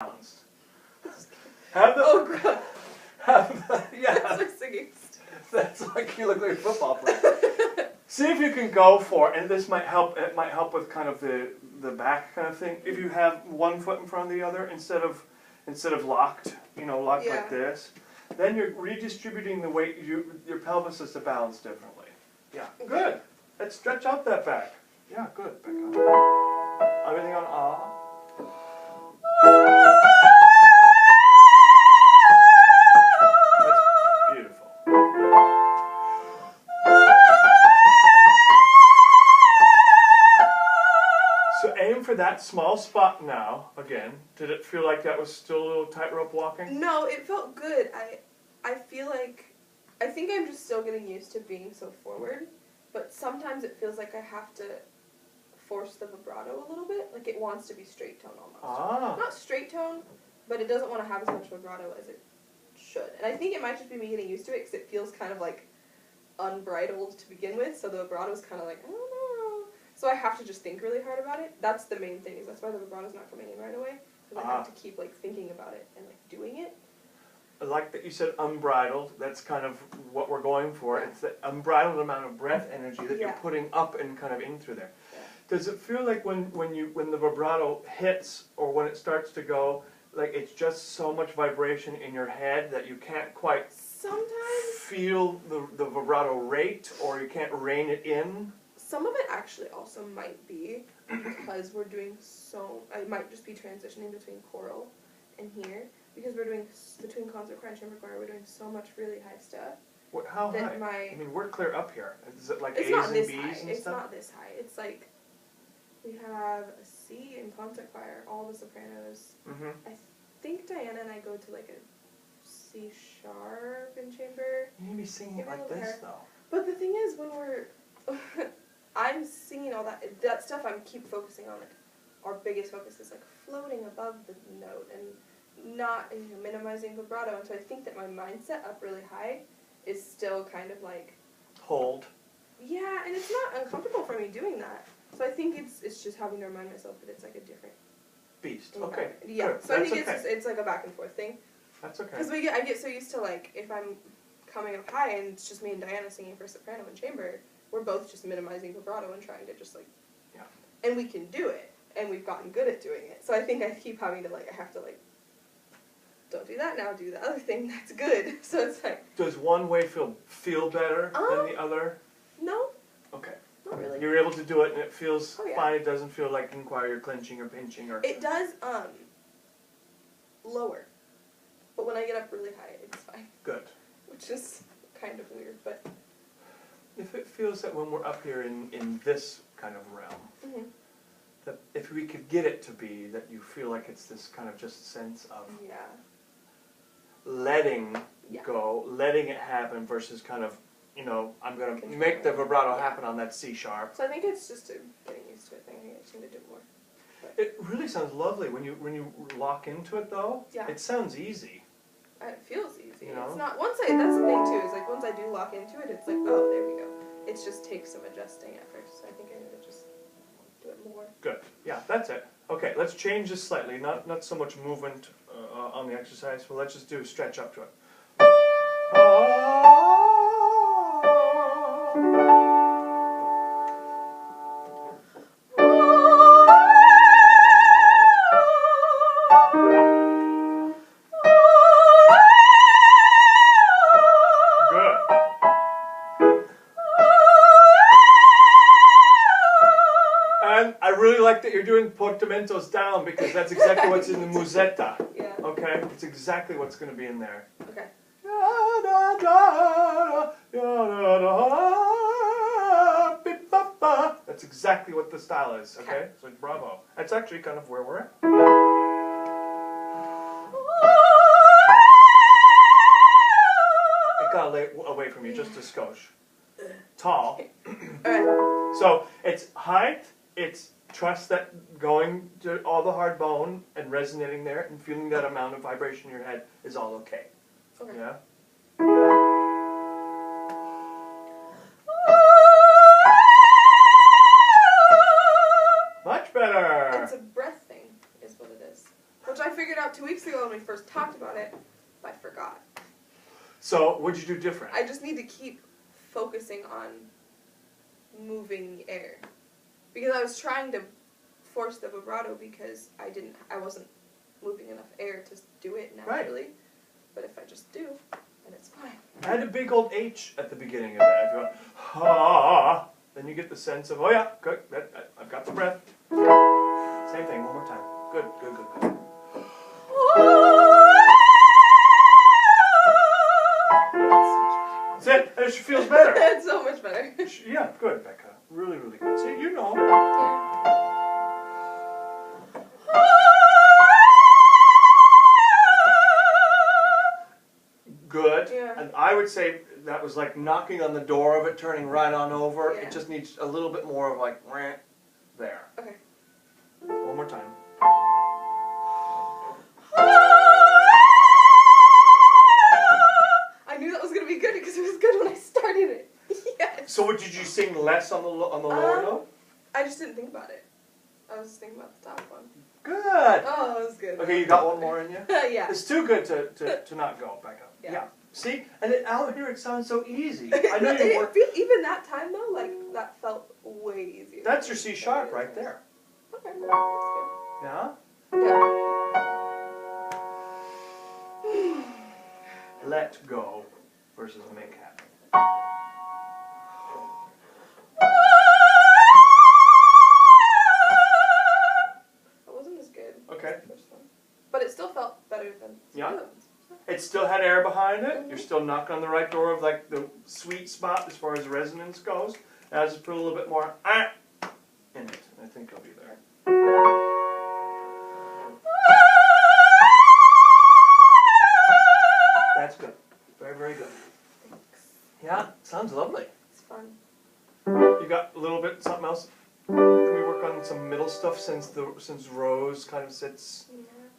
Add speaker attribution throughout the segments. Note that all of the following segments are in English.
Speaker 1: balanced. Have the,
Speaker 2: Oh god.
Speaker 1: yeah.
Speaker 2: That's like singing.
Speaker 1: That's like you look like a football player. See if you can go for, and this might help. It might help with kind of the back kind of thing. If you have one foot in front of the other instead of locked, locked like this, then you're redistributing the weight. Your pelvis is to balance differently. Yeah, good. Let's stretch out that back. Yeah, good. Back up. Everything on ah. That's beautiful. So aim for that small spot now, again. Did it feel like that was still a little tightrope walking?
Speaker 2: No, it felt good. I feel like, I think I'm just still getting used to being so forward, but sometimes it feels like I have to force the vibrato a little bit. Like it wants to be straight tone almost.
Speaker 1: Ah.
Speaker 2: Not straight tone, but it doesn't want to have as much vibrato as it should. And I think it might just be me getting used to it because it feels kind of like unbridled to begin with, so the vibrato is kind of like, I don't know. So I have to just think really hard about it. That's the main thing, is that's why the vibrato's not coming in right away. Because I have to keep like thinking about it and like doing it.
Speaker 1: I like that you said unbridled. That's kind of what we're going for.
Speaker 2: Yeah.
Speaker 1: It's the unbridled amount of breath energy that you're
Speaker 2: Yeah.
Speaker 1: putting up and kind of in through there.
Speaker 2: Yeah.
Speaker 1: Does it feel like when the vibrato hits or when it starts to go, like it's just so much vibration in your head that you can't quite
Speaker 2: Sometimes
Speaker 1: feel the vibrato rate, or you can't rein it in?
Speaker 2: some of it actually also might be because we're doing so, I might just be transitioning between choral and here, because we're doing, between concert choir and chamber choir, we're doing so much really high stuff.
Speaker 1: How
Speaker 2: that
Speaker 1: high? I mean, we're clear up here. Is it like
Speaker 2: It's
Speaker 1: A's
Speaker 2: not
Speaker 1: and
Speaker 2: this
Speaker 1: B's
Speaker 2: high.
Speaker 1: and
Speaker 2: It's
Speaker 1: stuff?
Speaker 2: not this high. It's like, we have a C in concert choir, all the sopranos.
Speaker 1: Mm-hmm.
Speaker 2: I think Diana and I go to like a C sharp in chamber.
Speaker 1: You need to be singing
Speaker 2: Maybe
Speaker 1: it
Speaker 2: a
Speaker 1: like
Speaker 2: little
Speaker 1: this,
Speaker 2: higher.
Speaker 1: though.
Speaker 2: But the thing is, when we're, I'm singing all that stuff, I keep focusing on it. Our biggest focus is like floating above the note and not minimizing vibrato. And so I think that my mindset up really high is still kind of like,
Speaker 1: Hold.
Speaker 2: yeah, and it's not uncomfortable for me doing that. So I think it's just having to remind myself that it's like a different
Speaker 1: Beast. Okay.
Speaker 2: yeah.
Speaker 1: Good.
Speaker 2: So I
Speaker 1: That's
Speaker 2: think
Speaker 1: okay.
Speaker 2: it's like a back and forth thing.
Speaker 1: That's okay.
Speaker 2: Because I get so used to like if I'm coming up high and it's just me and Diana singing for soprano and chamber, we're both just minimizing vibrato and trying to just like,
Speaker 1: yeah.
Speaker 2: And we can do it, and we've gotten good at doing it. So I think I keep having to like, I have to like, don't do that now, do the other thing that's good. So it's like.
Speaker 1: Does one way feel better than the other?
Speaker 2: No.
Speaker 1: Okay.
Speaker 2: Not really.
Speaker 1: You're able to do it and it feels
Speaker 2: Oh, yeah.
Speaker 1: fine. It doesn't feel like in choir you're clenching or pinching or.
Speaker 2: It does lower, but when I get up really high, it's fine.
Speaker 1: Good.
Speaker 2: Which is kind of weird, but.
Speaker 1: If it feels that when we're up here in this kind of realm, that if we could get it to be that you feel like it's this kind of just sense of letting go, letting it happen versus kind of, I'm going to make the vibrato happen on that C sharp.
Speaker 2: So I think it's just a getting used to it thing. I think I just need to do it more. But
Speaker 1: It really sounds lovely when you lock into it though.
Speaker 2: Yeah.
Speaker 1: It sounds easy.
Speaker 2: it feels easy.
Speaker 1: You know?
Speaker 2: It's not, that's the thing too, is like once I do lock into it, it's like, oh, there we go. It just takes some adjusting at first. So I think I need to just do it more.
Speaker 1: Good. Yeah, that's it. Okay, let's change this slightly. Not so much movement on the exercise, but let's just do a stretch up to it. And I really like that you're doing portamentos down because that's exactly what's in the musetta.
Speaker 2: Yeah.
Speaker 1: Okay? It's exactly what's going to be in there.
Speaker 2: Okay.
Speaker 1: That's exactly what the style is, okay? So bravo. That's actually kind of where we're at. It got away from you just a skosh. Tall.
Speaker 2: Alright.
Speaker 1: So it's height, it's trust that going to all the hard bone and resonating there and feeling that amount of vibration in your head is all okay.
Speaker 2: Okay.
Speaker 1: Yeah? Much better.
Speaker 2: It's a breath thing, is what it is. Which I figured figured out 2 weeks ago when we first talked about it, but I forgot.
Speaker 1: So, what'd you do different?
Speaker 2: I just need to keep focusing on moving the air. Because I was trying to force the vibrato because I wasn't moving enough air to do it naturally. Right. But if I just do, then it's fine.
Speaker 1: Add a big old H at the beginning of that. If you want, ha, then you get the sense of, oh yeah, good, I've got the breath. Same thing, one more time. Good, good, good, good. That's it, it feels better.
Speaker 2: It's so much better.
Speaker 1: Yeah, good, Becca. Really, really good. See, you know. Good. Yeah. And I would say that was like knocking on the door of it, turning right on over. Yeah. It just needs a little bit more of like, there.
Speaker 2: Okay.
Speaker 1: One more time.
Speaker 2: I knew that was going to be good because it was good when I started it. Yes.
Speaker 1: So did you sing less on the lower note?
Speaker 2: I just didn't think about it. I was just thinking about the top one.
Speaker 1: Good.
Speaker 2: Oh, that was good.
Speaker 1: Okay, you got one more in you?
Speaker 2: Yeah.
Speaker 1: It's too good to not go back up. Yeah. See? And out here it sounds so easy. I know you work.
Speaker 2: Even that time though, like, that felt way easier.
Speaker 1: That's your C sharp right there.
Speaker 2: Okay, that's good.
Speaker 1: Yeah?
Speaker 2: Yeah.
Speaker 1: Let go versus make happen.
Speaker 2: That wasn't as good.
Speaker 1: Okay.
Speaker 2: But it still felt better than the other ones.
Speaker 1: It still had air behind it. You're still knocking on the right door of like the sweet spot as far as resonance goes. Now just put a little bit more in it. I think you'll be there. That's good. Very, very good.
Speaker 2: Thanks.
Speaker 1: Yeah, sounds lovely.
Speaker 2: It's fun.
Speaker 1: You got a little bit something else? Can we work on some middle stuff since Rose kind of sits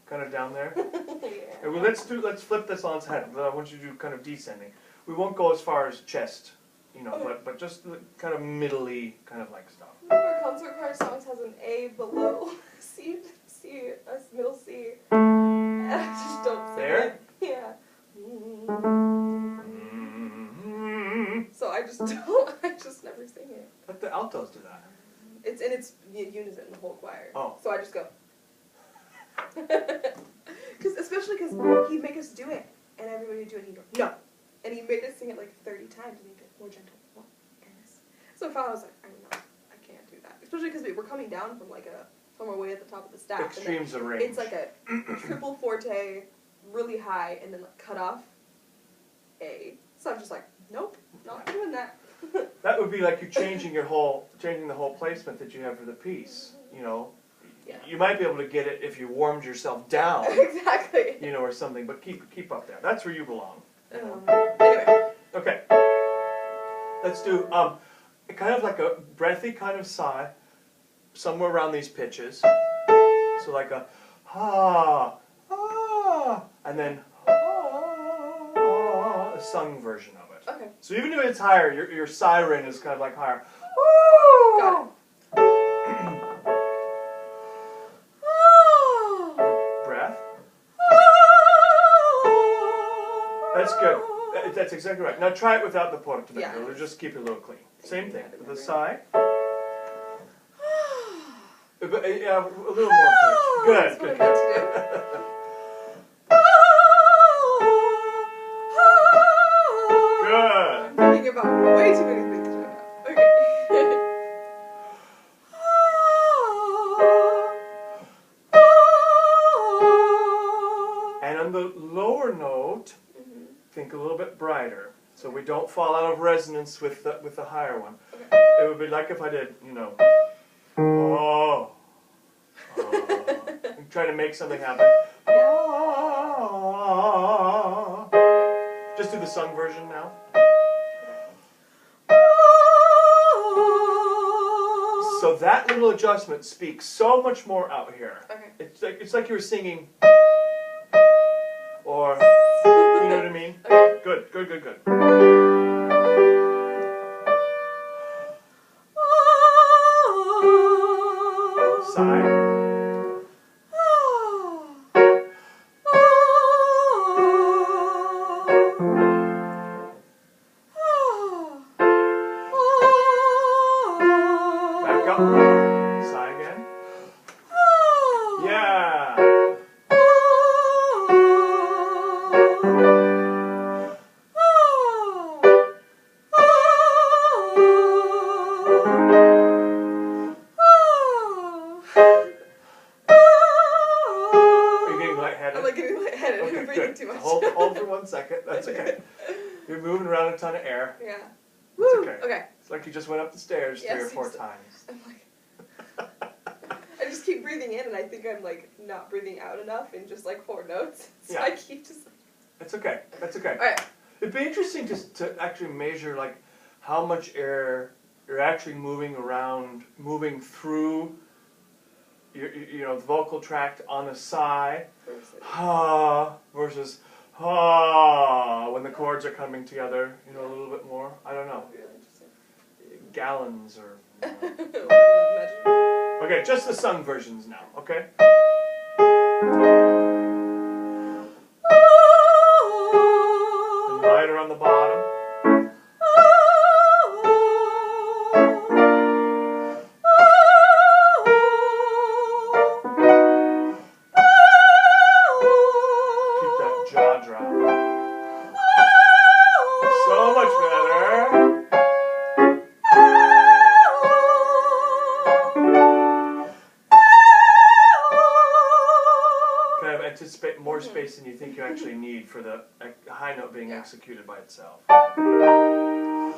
Speaker 1: kind of down there?
Speaker 2: Yeah.
Speaker 1: Well, let's flip this on its head. I want you to do kind of descending. We won't go as far as chest, you know, but just kind of middly kind of like stuff.
Speaker 2: Our concert choir songs has an A below C, a middle C, and I just don't sing
Speaker 1: there?
Speaker 2: it. Yeah. So I just never sing it.
Speaker 1: Let the altos do that.
Speaker 2: It's unison, the whole choir.
Speaker 1: Oh.
Speaker 2: So I just go. Especially because he'd make us do it, and everybody would do it, and he'd go, no. And he made us sing it like 30 times, and he'd go, more gentle, more kindness. So finally I was like, I can't do that. Especially because we were coming down from our way at the top of the staff.
Speaker 1: Extremes of range.
Speaker 2: It's like a triple forte, really high, and then like cut off A. So I'm just like, nope, not doing that.
Speaker 1: That would be like you changing the whole placement that you have for the piece, you know.
Speaker 2: Yeah.
Speaker 1: You might be able to get it if you warmed yourself down.
Speaker 2: Exactly.
Speaker 1: You know, or something, but keep up there. That's where you belong.
Speaker 2: Anyway.
Speaker 1: Okay. Let's do kind of like a breathy kind of sigh, somewhere around these pitches. So like a ha, ah, and then ah, a sung version of it.
Speaker 2: Okay.
Speaker 1: So even if it's higher, your siren is kind of like higher.
Speaker 2: Got it.
Speaker 1: Breath. That's good. That's exactly right. Now try it without the portamento. Yeah. Just keep it a little clean. Same thing. With the sigh. Yeah, a little more pitch. Good.
Speaker 2: That's what I meant to do.
Speaker 1: Good.
Speaker 2: I'm thinking about way too many things right now. Okay.
Speaker 1: And on the lower note, think a little bit brighter, so we don't fall out of resonance with the higher one.
Speaker 2: Okay.
Speaker 1: It would be like if I did, you know, oh, I'm trying to make something happen. Just do the sung version now. So that little adjustment speaks so much more out here.
Speaker 2: Okay.
Speaker 1: It's like you were singing, or you know what I mean?
Speaker 2: Okay.
Speaker 1: Good, good, good, good. Sigh. lightheaded?
Speaker 2: I'm like getting lightheaded
Speaker 1: Okay,
Speaker 2: and breathing
Speaker 1: good.
Speaker 2: too much.
Speaker 1: Hold for 1 second. That's okay. You're moving around a ton of air.
Speaker 2: Yeah.
Speaker 1: It's
Speaker 2: Woo!
Speaker 1: okay.
Speaker 2: Okay.
Speaker 1: It's like you just went up the stairs 3 or
Speaker 2: Yes,
Speaker 1: 4
Speaker 2: you said-
Speaker 1: times.
Speaker 2: I'm like, I just keep breathing in, and I think I'm like not breathing out enough in just like 4 notes. So
Speaker 1: Yeah.
Speaker 2: I keep just.
Speaker 1: It's okay. That's okay.
Speaker 2: All right.
Speaker 1: It'd be interesting to actually measure like how much air you're actually moving around, moving through your the vocal tract on the sigh, ha versus ha when the chords are coming together. You know, a little bit more. I don't know.
Speaker 2: Really interesting.
Speaker 1: Gallons or.
Speaker 2: Imagine.
Speaker 1: Okay, just the sung versions now. Okay. And lighter on the bottom. Keep that jaw drop. So much better. Kind of anticipate more space than you think you actually need for the high note being executed by itself. Yeah.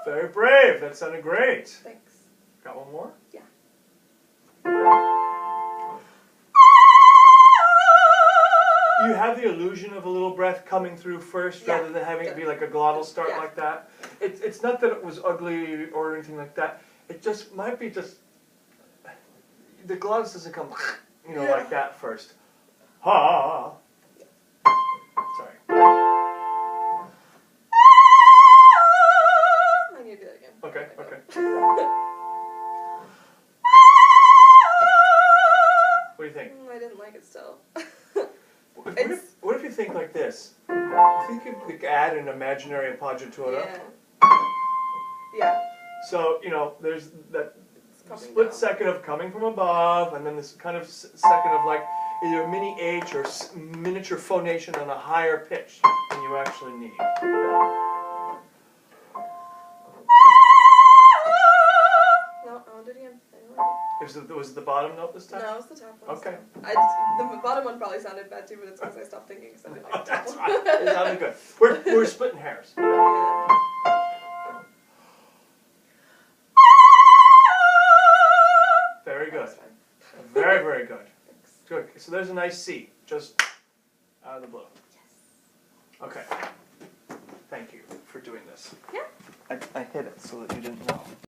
Speaker 1: Very brave. That sounded great.
Speaker 2: Thanks.
Speaker 1: Got one more?
Speaker 2: Yeah.
Speaker 1: You have the illusion of a little breath coming through first rather than having it be like a glottal start like that. It's not that it was ugly or anything like that. It just might be just the glottis doesn't come like that first. Ha. Sorry.
Speaker 2: I need to do that again.
Speaker 1: Okay, okay. What do you think?
Speaker 2: I didn't like it still.
Speaker 1: What if you think like this? You think you could add an imaginary appoggiatura?
Speaker 2: Yeah. Yeah.
Speaker 1: So, there's that
Speaker 2: Coming
Speaker 1: split
Speaker 2: down.
Speaker 1: second of coming from above, and then this kind of second of like either a mini H or miniature phonation on a higher pitch than you actually need.
Speaker 2: No, I want to do it again. I don't like it.
Speaker 1: Was it the bottom note this time?
Speaker 2: No, it was the top one.
Speaker 1: Okay.
Speaker 2: The bottom one probably sounded bad too, but it's because I stopped thinking because I didn't like the top
Speaker 1: That's
Speaker 2: one.
Speaker 1: right. It sounded good. We're splitting hairs.
Speaker 2: Yeah.
Speaker 1: Very good.
Speaker 2: That's fine.
Speaker 1: Very, very good.
Speaker 2: Thanks.
Speaker 1: Good. So there's a nice C, just out of the blue.
Speaker 2: Yes.
Speaker 1: Okay. Thank you for doing this.
Speaker 2: Yeah.
Speaker 1: I hit it so that you didn't know.